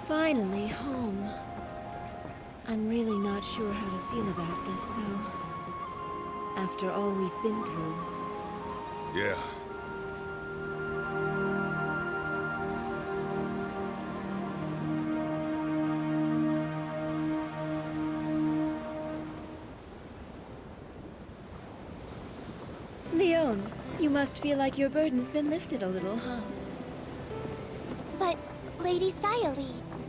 Finally home. I'm really not sure how to feel about this, though. After all we've been through. Yeah. Leon, you must feel like your burden's been lifted a little, huh? But, Lady Sayaleeds,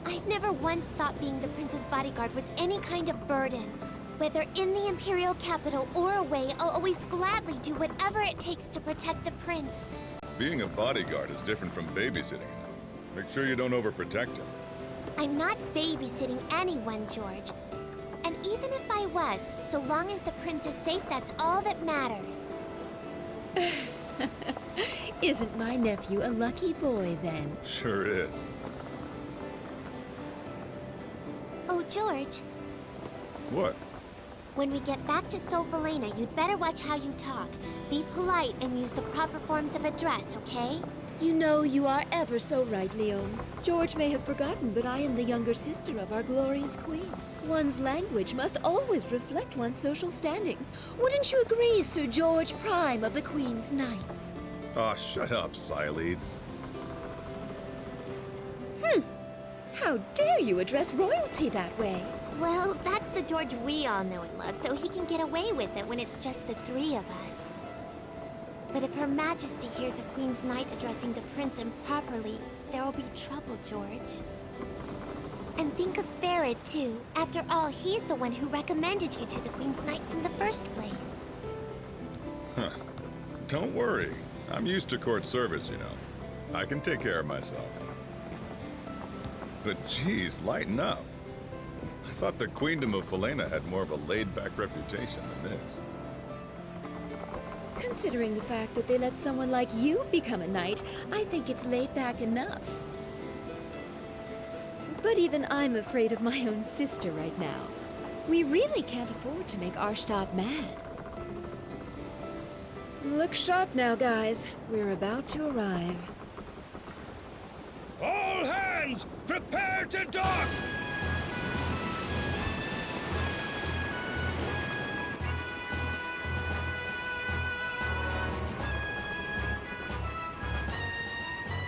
I've never once thought being the prince's bodyguard was any kind of burden. Whether in the Imperial capital or away, I'll always gladly do whatever it takes to protect the prince. Being a bodyguard is different from babysitting. Make sure you don't overprotect him. I'm not babysitting anyone, George. And even if I was, so long as the prince is safe, that's all that matters. Isn't my nephew a lucky boy, then? Sure is. Oh, George, What? when we get back to Solvalena, you'd better watch how you talk. Be polite and use the proper forms of address, okay? You know you are ever so right, Leon. George may have forgotten, but I am the younger sister of our glorious queen. One's language must always reflect one's social standing. Wouldn't you agree, Sir George Prime of the Queen's Knights? Aw, shut up, Sayaleeds. How dare you address royalty that way? Well, that's the George we all know and love, so he can get away with it when it's just the three of us. But if Her Majesty hears a Queen's Knight addressing the prince improperly, there will be trouble, George. And think of Farid, too. After all, he's the one who recommended you to the Queen's Knights in the first place. Huh. Don't worry. I'm used to court service, you know. I can take care of myself. But geez, lighten up. I thought the Queendom of Falena had more of a laid-back reputation than this. Considering the fact that they let someone like you become a knight, I think it's laid back enough. But even I'm afraid of my own sister right now. We really can't afford to make Arstadt mad. Look sharp now, guys. We're about to arrive. All hands, prepare to dock!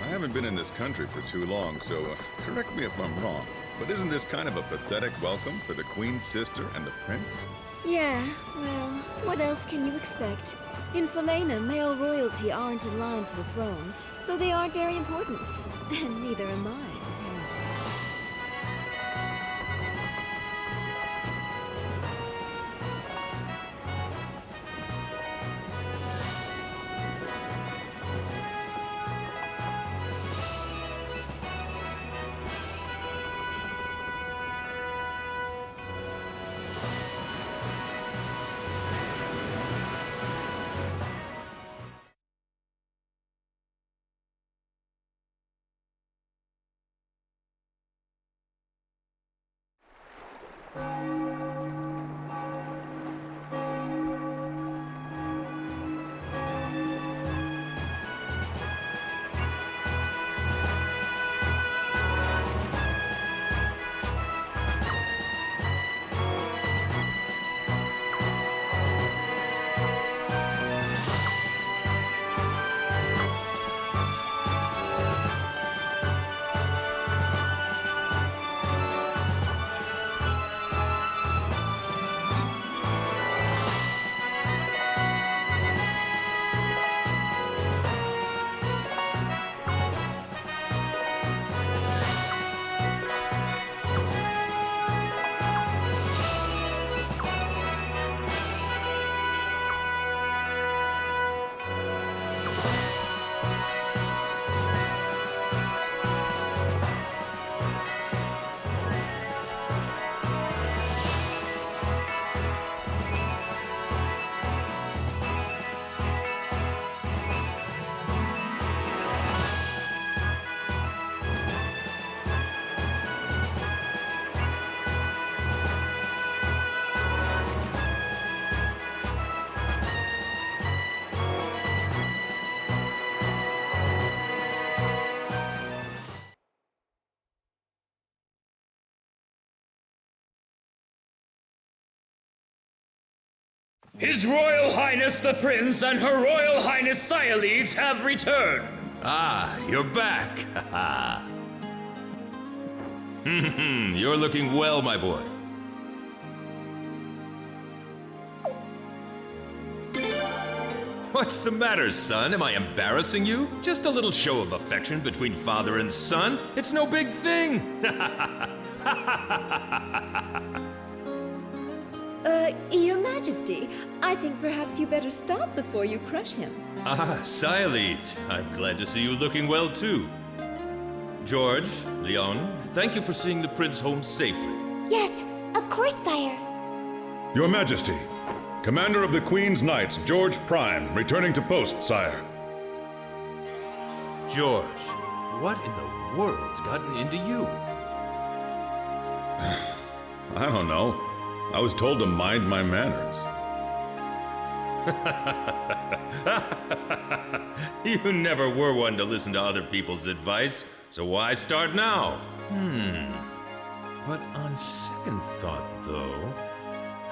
I haven't been in this country for too long, so correct me if I'm wrong, but isn't this kind of a pathetic welcome for the Queen's sister and the Prince? Yeah, well, what else can you expect? In Falena, male royalty aren't in line for the throne, so they aren't very important. And neither am I. His Royal Highness the Prince and Her Royal Highness Cyalides have returned. Ah, you're back. Haha. You're looking well, my boy. What's the matter, son? Am I embarrassing you? Just a little show of affection between father and son. It's no big thing. Your Majesty, I think perhaps you better stop before you crush him. Ah, Cyalides. I'm glad to see you looking well, too. George, Leon, thank you for seeing the prince home safely. Yes, of course, sire. Your Majesty, Commander of the Queen's Knights, George Prime, returning to post, sire. George, what in the world's gotten into you? I don't know. I was told to mind my manners. You never were one to listen to other people's advice, so why start now? But on second thought, though,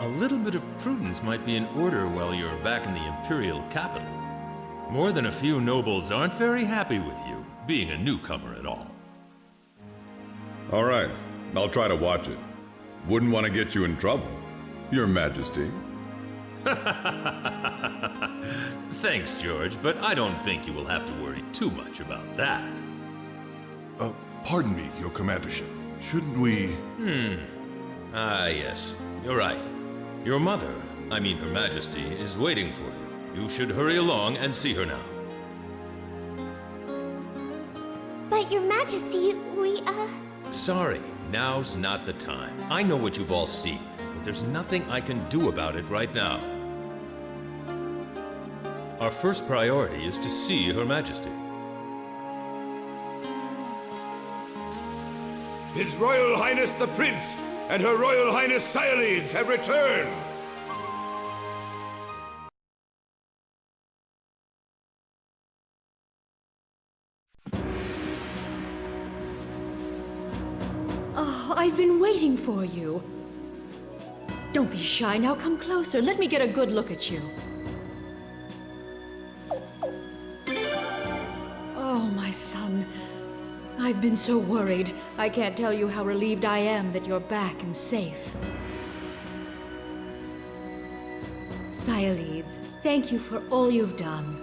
a little bit of prudence might be in order while you're back in the Imperial capital. More than a few nobles aren't very happy with you, being a newcomer at all. All right, I'll try to watch it. Wouldn't want to get you in trouble, Your Majesty. Thanks, George, but I don't think you will have to worry too much about that. Pardon me, Your Commandership. Shouldn't we... Ah, yes, you're right. Your mother, I mean Her Majesty, is waiting for you. You should hurry along and see her now. But, Your Majesty, we, Sorry, now's not the time. I know what you've all seen, but there's nothing I can do about it right now. Our first priority is to see Her Majesty. His Royal Highness the Prince and Her Royal Highness Cyalides have returned! Oh, I've been waiting for you. Don't be shy, now come closer. Let me get a good look at you. Oh, my son. I've been so worried. I can't tell you how relieved I am that you're back and safe. Cyalides, thank you for all you've done.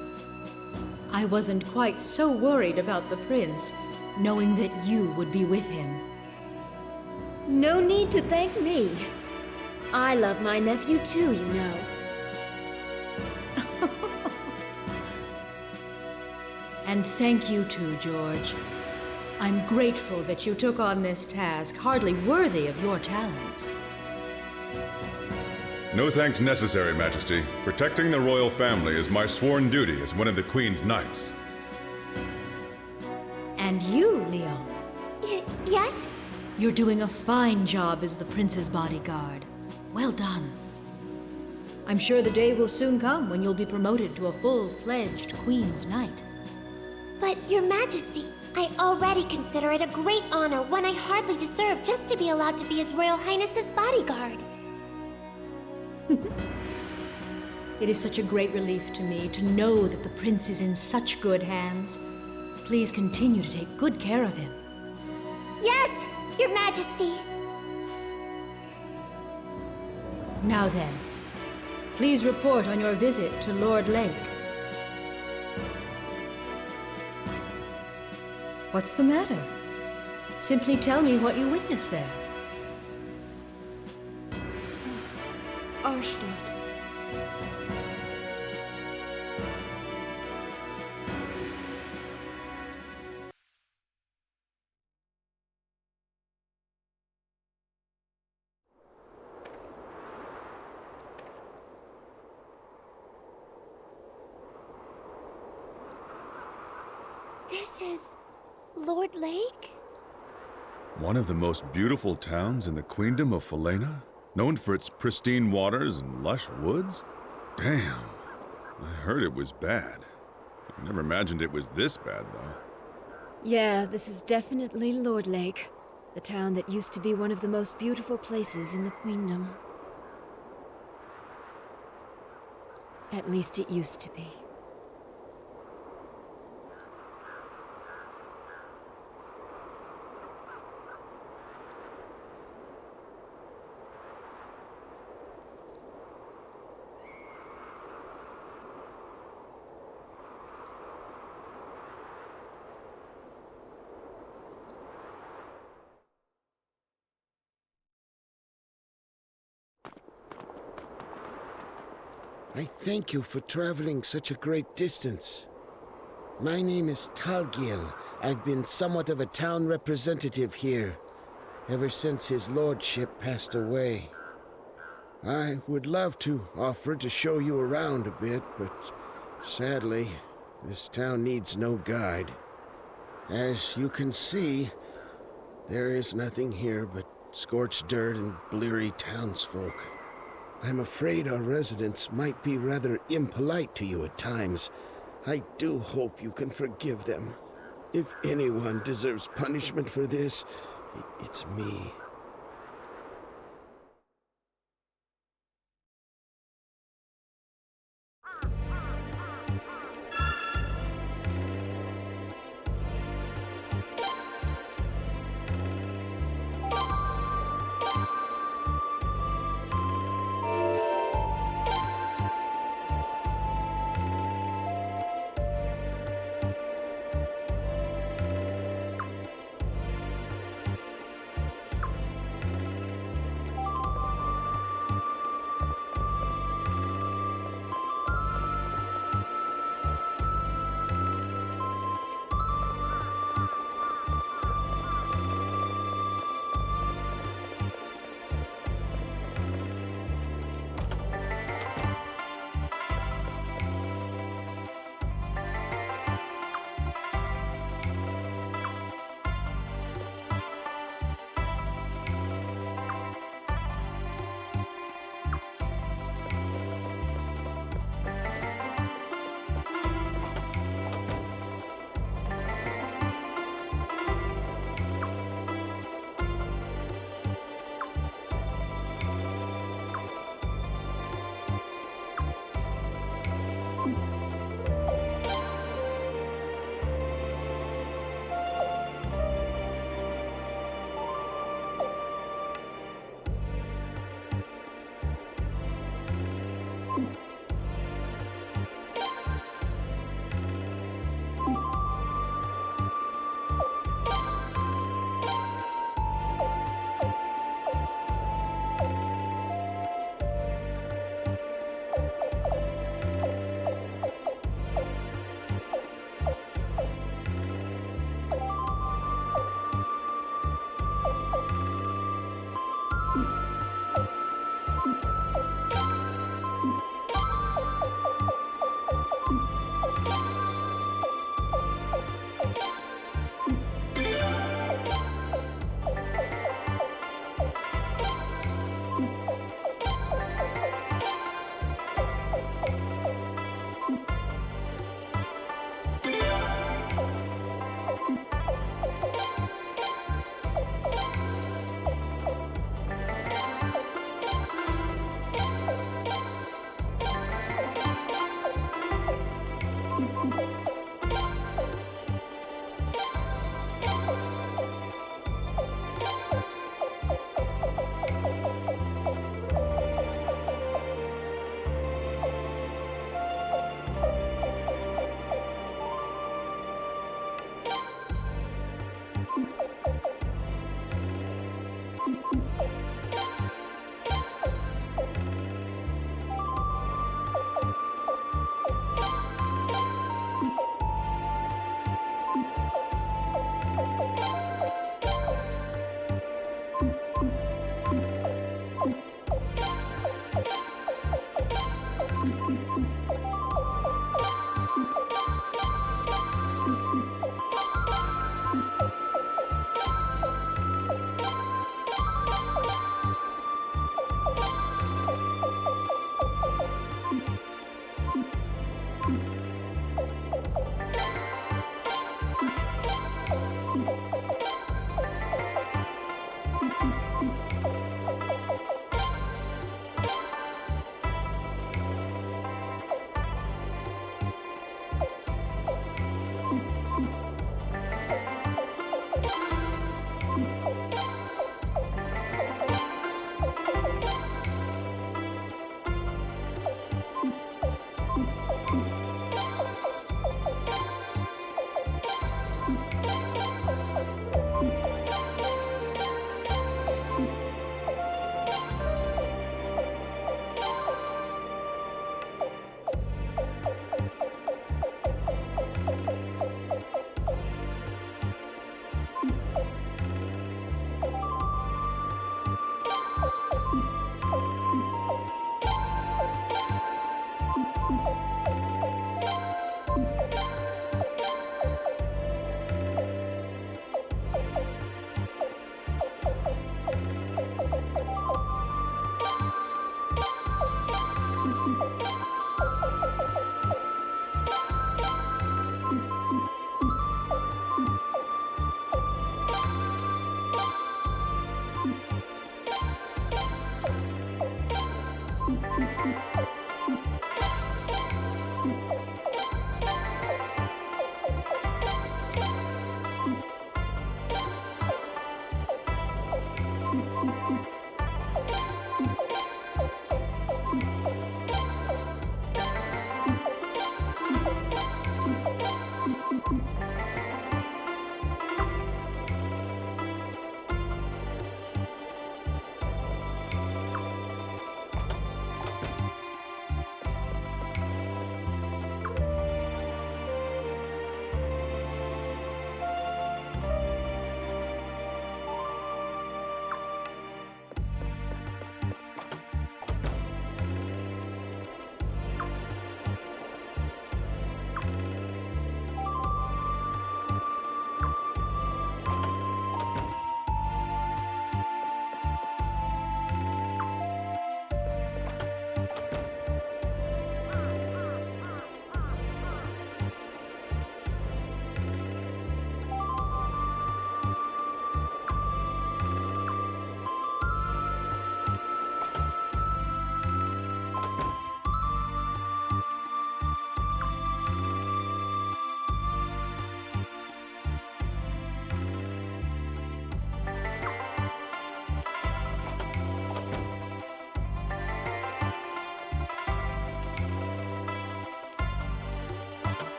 I wasn't quite so worried about the prince, knowing that you would be with him. No need to thank me. I love my nephew too, you know. And thank you too, George. I'm grateful that you took on this task, hardly worthy of your talents. No thanks necessary, Majesty. Protecting the royal family is my sworn duty as one of the Queen's Knights. And you, Leon. Yes? You're doing a fine job as the prince's bodyguard. Well done. I'm sure the day will soon come when you'll be promoted to a full-fledged Queen's Knight. But, Your Majesty, I already consider it a great honor, one I hardly deserve, just to be allowed to be His Royal Highness's bodyguard. It is such a great relief to me to know that the prince is in such good hands. Please continue to take good care of him. Yes, Your Majesty. Now then, please report on your visit to Lord Lake. What's the matter? Simply tell me what you witnessed there. Arstadt. This is Lord Lake? One of the most beautiful towns in the Queendom of Falena? Known for its pristine waters and lush woods? Damn. I heard it was bad. I never imagined it was this bad, though. Yeah, this is definitely Lord Lake, the town that used to be one of the most beautiful places in the Queendom. At least it used to be. I thank you for traveling such a great distance. My name is Talgil. I've been somewhat of a town representative here, ever since his lordship passed away. I would love to offer to show you around a bit, but sadly, this town needs no guide. As you can see, there is nothing here but scorched dirt and bleary townsfolk. I'm afraid our residents might be rather impolite to you at times. I do hope you can forgive them. If anyone deserves punishment for this, it's me.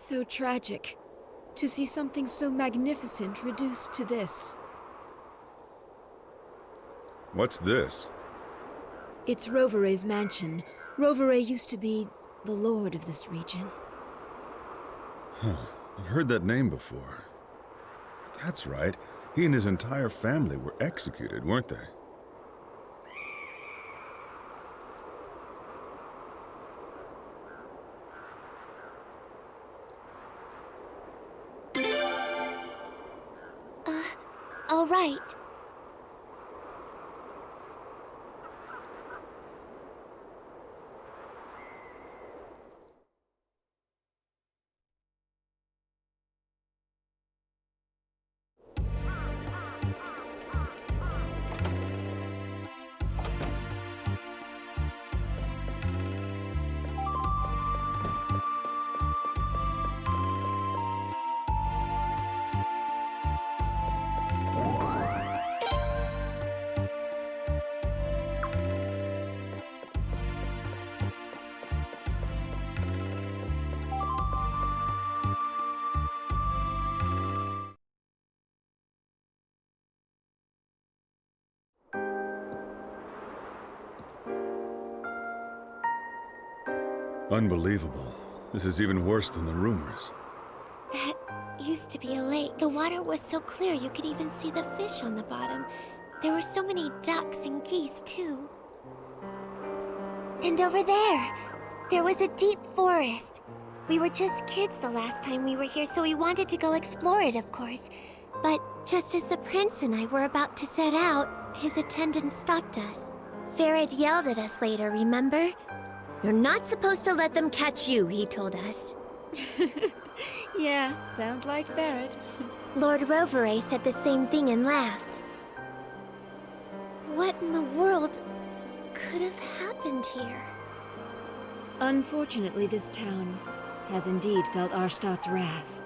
So tragic. To see something so magnificent reduced to this. What's this? It's Rovere's mansion. Rovere used to be the lord of this region. Huh. I've heard that name before. That's right. He and his entire family were executed, weren't they? All right. Unbelievable. This is even worse than the rumors. That used to be a lake. The water was so clear you could even see the fish on the bottom. There were so many ducks and geese, too. And over there was a deep forest. We were just kids the last time we were here, so we wanted to go explore it, of course. But just as the prince and I were about to set out, his attendant stopped us. Farad yelled at us later, remember? You're not supposed to let them catch you, he told us. Yeah, sounds like Farad. Lord Rovere said the same thing and laughed. What in the world could have happened here? Unfortunately, this town has indeed felt Arstad's wrath.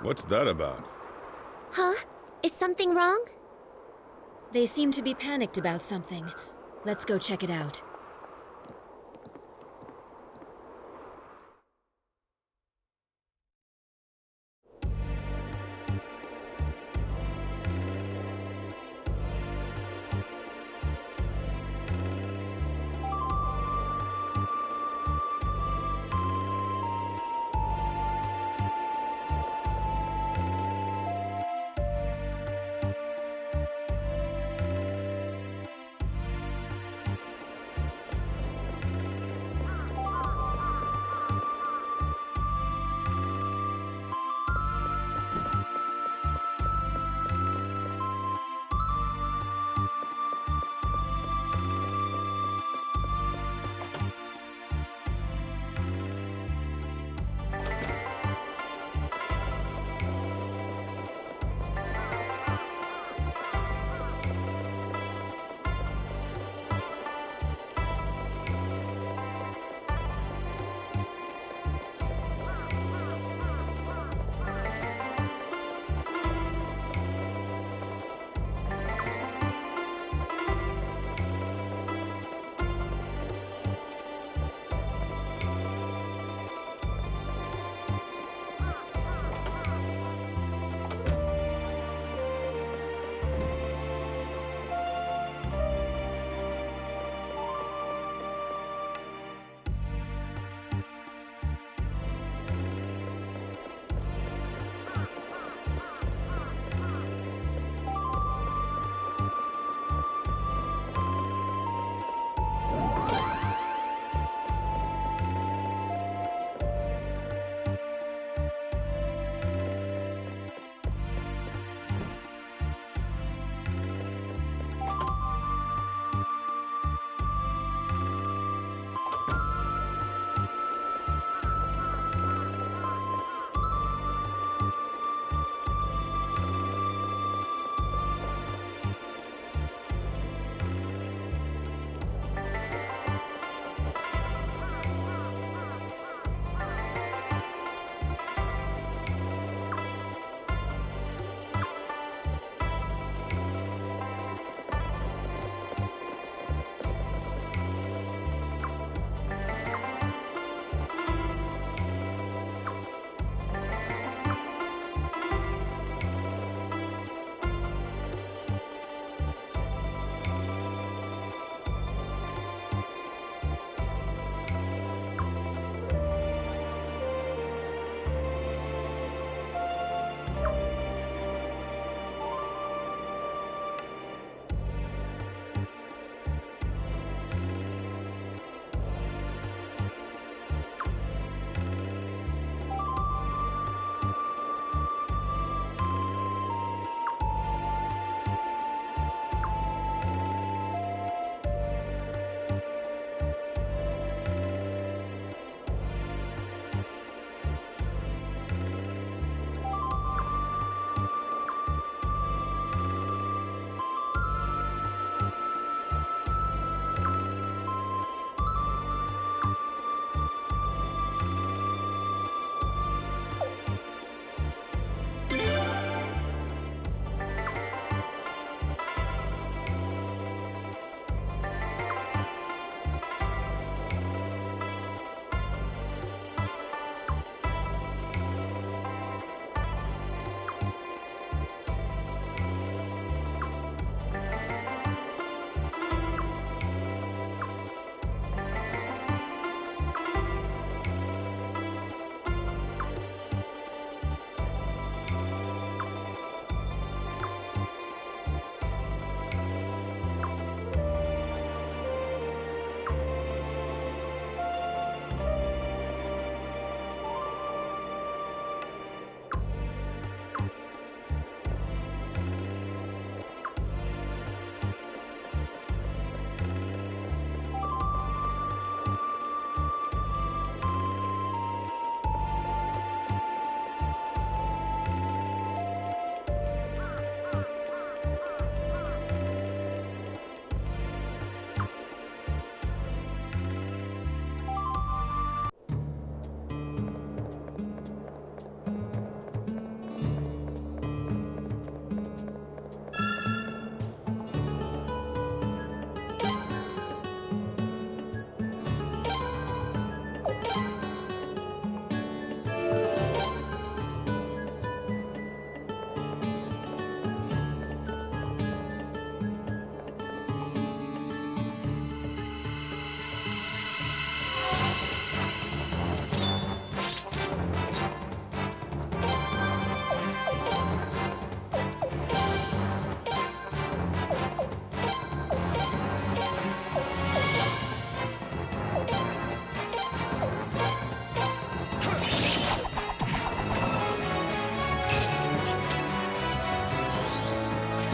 What's that about? Huh? Is something wrong? They seem to be panicked about something. Let's go check it out.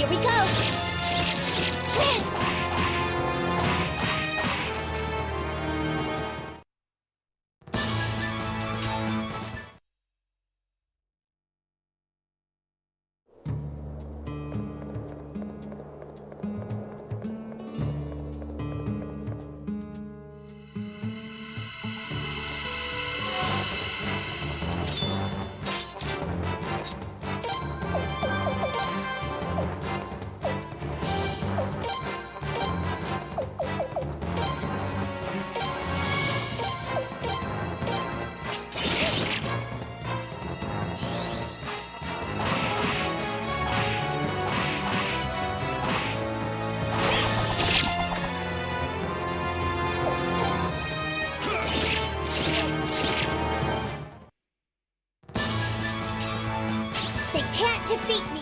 Here we go! Prince! They can't defeat me!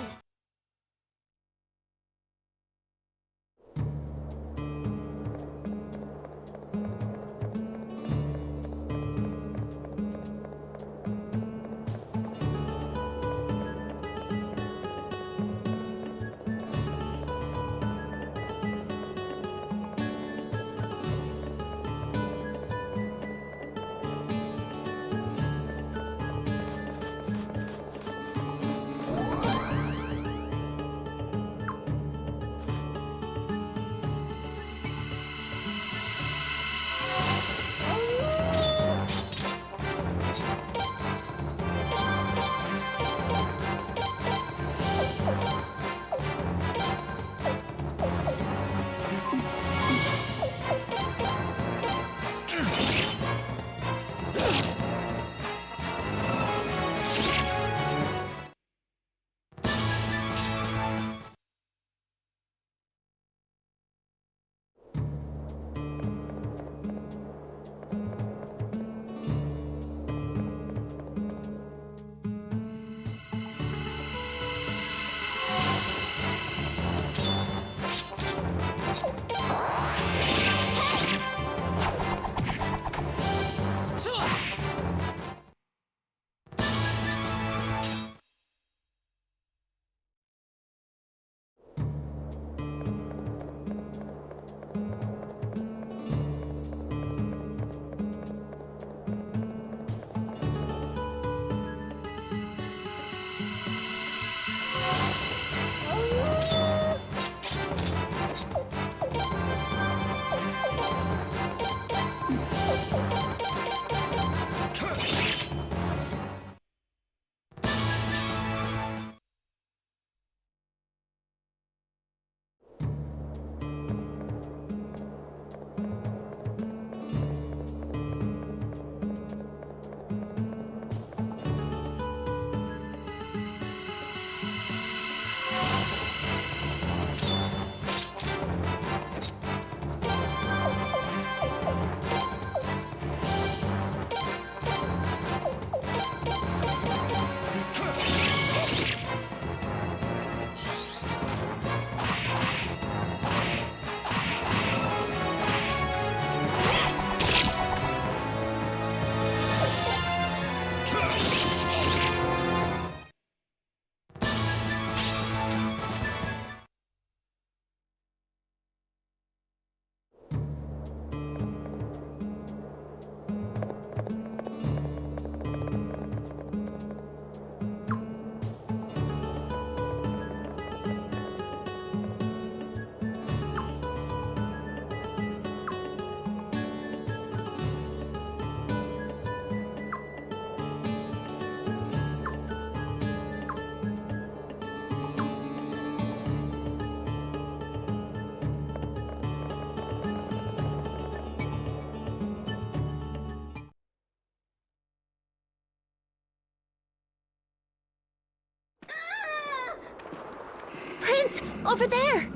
Prince, over there!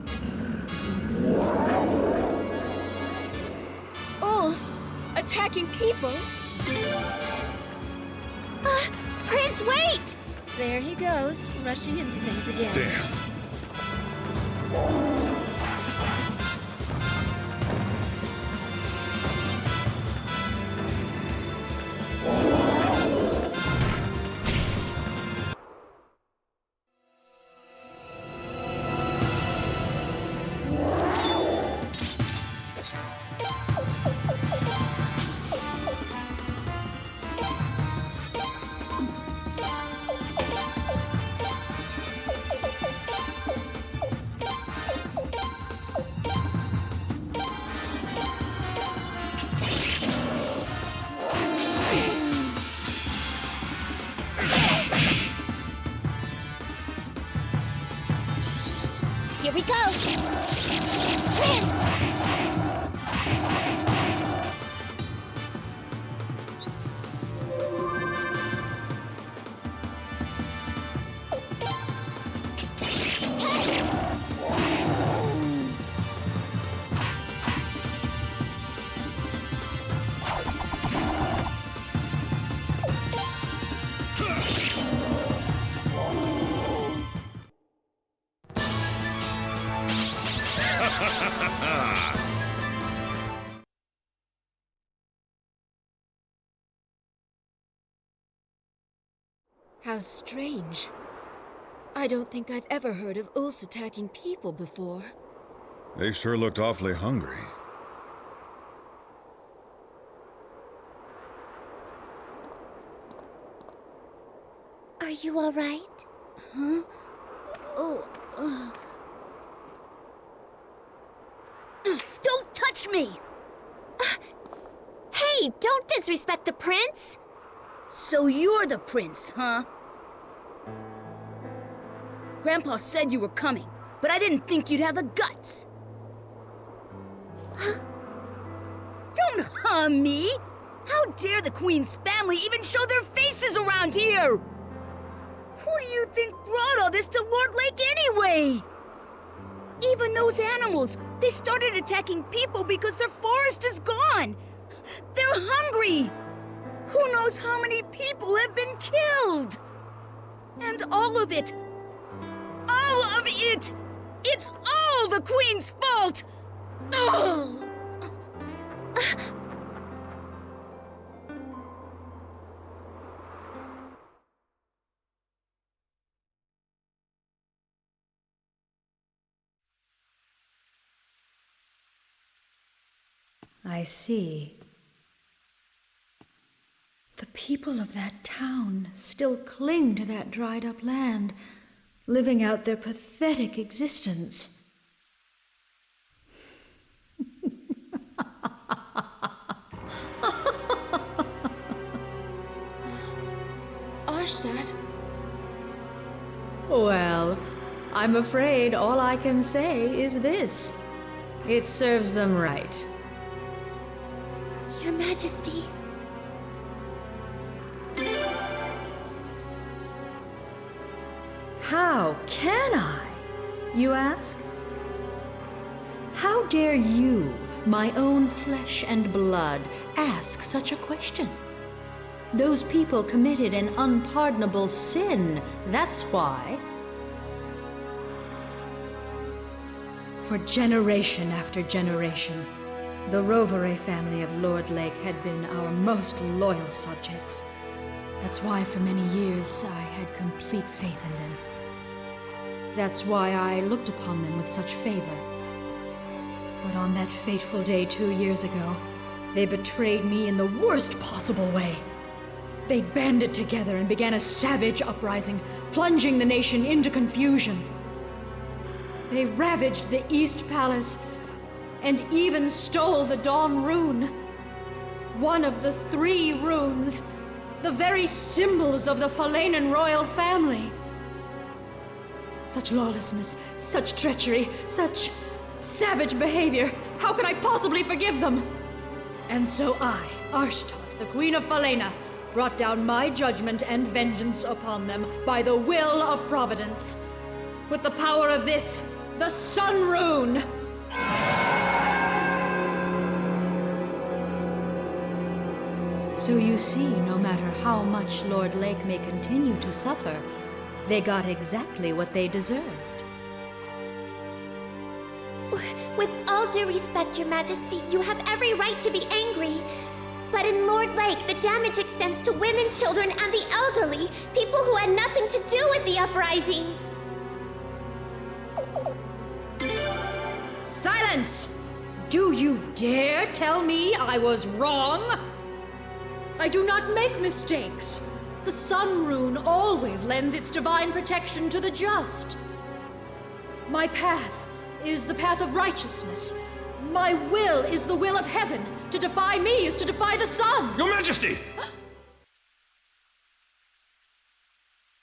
Ulls, attacking people? Prince, wait! There he goes, rushing into things again. Damn. Here we go! Prince! How strange. I don't think I've ever heard of Ulse attacking people before. They sure looked awfully hungry. Are you all right? Huh? Oh, Don't touch me! Hey, don't disrespect the prince! So you're the prince, huh? Grandpa said you were coming, but I didn't think you'd have the guts. Don't me! How dare the Queen's family even show their faces around here? Who do you think brought all this to Lord Lake anyway? Even those animals, they started attacking people because their forest is gone. They're hungry. Who knows how many people have been killed? And all of it, it's all the Queen's fault! Ugh! I see. The people of that town still cling to that dried-up land, living out their pathetic existence. Arstadt? Well, I'm afraid all I can say is this. It serves them right. Your Majesty. How can I, you ask? How dare you, my own flesh and blood, ask such a question? Those people committed an unpardonable sin, that's why. For generation after generation, the Rovere family of Lord Lake had been our most loyal subjects. That's why for many years I had complete faith in them. That's why I looked upon them with such favor. But on that fateful day 2 years ago, they betrayed me in the worst possible way. They banded together and began a savage uprising, plunging the nation into confusion. They ravaged the East Palace and even stole the Dawn Rune. One of the 3 runes, the very symbols of the Falanan royal family. Such lawlessness, such treachery, such savage behavior. How could I possibly forgive them? And so I, Arstadt, the Queen of Falena, brought down my judgment and vengeance upon them by the will of Providence. With the power of this, the Sun Rune! So you see, no matter how much Lord Lake may continue to suffer, they got exactly what they deserved. With all due respect, Your Majesty, you have every right to be angry. But in Lord Lake, the damage extends to women, children, and the elderly, people who had nothing to do with the uprising. Silence! Do you dare tell me I was wrong? I do not make mistakes. The Sun Rune always lends its divine protection to the just. My path is the path of righteousness. My will is the will of heaven. To defy me is to defy the sun. Your Majesty!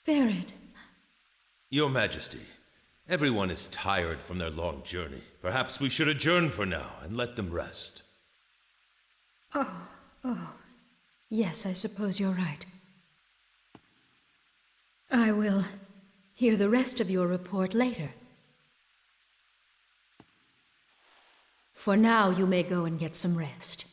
Ferid. Your Majesty, Everyone is tired from their long journey. Perhaps we should adjourn for now and let them rest. Yes, I suppose you're right. I will hear the rest of your report later. For now, you may go and get some rest.